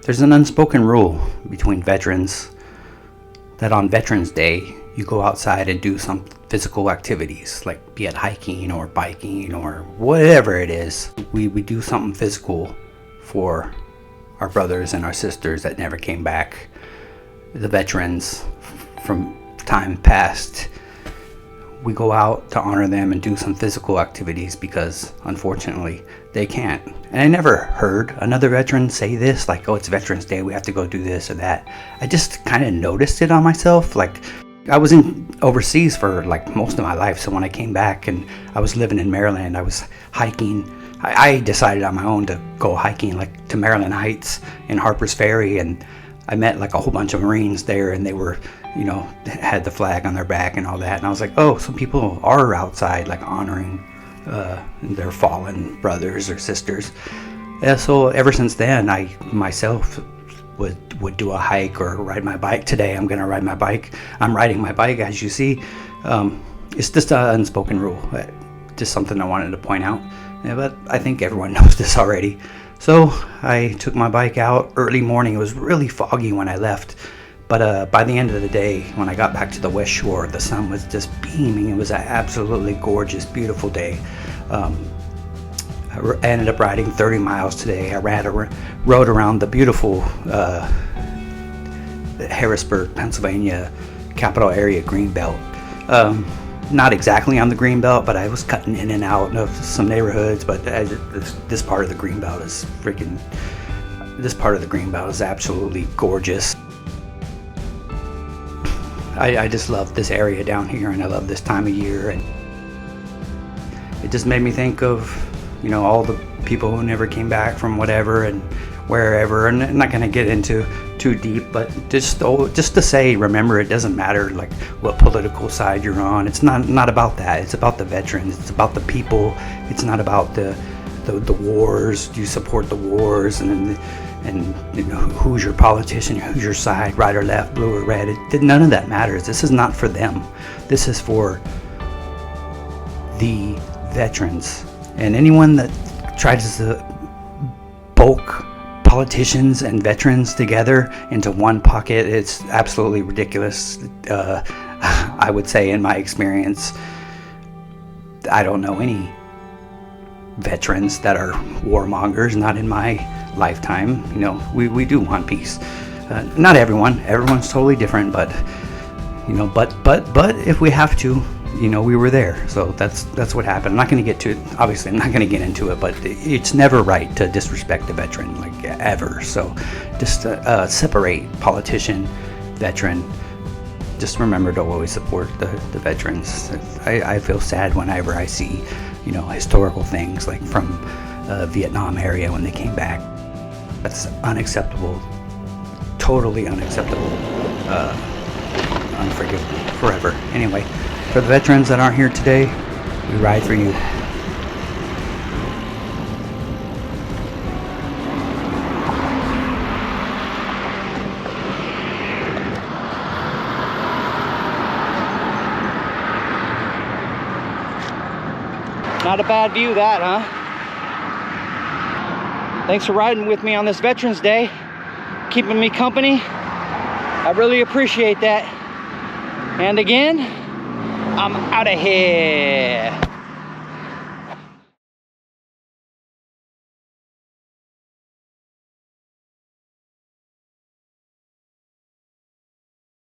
There's an unspoken rule between veterans that on Veterans Day, you go outside and do some physical activities, like be it hiking or biking or whatever it is. We do something physical for our brothers and our sisters that never came back, the veterans from time past. We go out to honor them and do some physical activities because unfortunately they can't. And I never heard another veteran say this, like, oh, it's Veterans Day, we have to go do this or that. I just kind of noticed it on myself. Like, I was overseas for like most of my life, so when I came back and I was living in Maryland, I was hiking. I decided on my own to go hiking like to Maryland Heights in Harper's Ferry, and I met like a whole bunch of Marines there, and they were, you know, had the flag on their back and all that. And I was like, oh, some people are outside like honoring their fallen brothers or sisters. Yeah, so ever since then, I myself would do a hike or ride my bike. Today I'm gonna ride my bike. I'm riding my bike, as you see. It's just an unspoken rule, just something I wanted to point out. Yeah, but I think everyone knows this already. So I took my bike out early morning. It was really foggy when I left, but by the end of the day, when I got back to the West Shore, the sun was just beaming. It was an absolutely gorgeous, beautiful day. I ended up riding 30 miles today. I rode around the beautiful Harrisburg, Pennsylvania Capital Area Greenbelt. Not exactly on the Greenbelt, but I was cutting in and out of some neighborhoods. But this part of the Greenbelt is absolutely gorgeous. I just love this area down here, and I love this time of year, and it just made me think of, you know, all the people who never came back from whatever and wherever. And I'm not going to get into too deep, but just to say, remember, it doesn't matter like what political side you're on. It's not about that. It's about the veterans. It's about the people. It's not about the wars. Do you support the wars? And you know, who's your politician? Who's your side? Right or left? Blue or red? None of that matters. This is not for them. This is for the veterans. And anyone that tries to bulk politicians and veterans together into one pocket, it's absolutely ridiculous. I would say, in my experience, I don't know any veterans that are warmongers, not in my lifetime. You know, we do want peace. Not everyone's totally different, but you know, but if we have to, you know, we were there. So that's what happened. I'm not going to get to it. Obviously, I'm not going to get into it, but it's never right to disrespect a veteran, like, ever. So just separate politician, veteran. Just remember to always support the veterans. I feel sad whenever I see, you know, historical things like from Vietnam area when they came back. That's unacceptable. Totally unacceptable. Unforgivable. Forever. Anyway, for the veterans that aren't here today, we ride for you. Not a bad view, that, huh? Thanks for riding with me on this Veterans Day, keeping me company. I really appreciate that. And again, I'm out of here.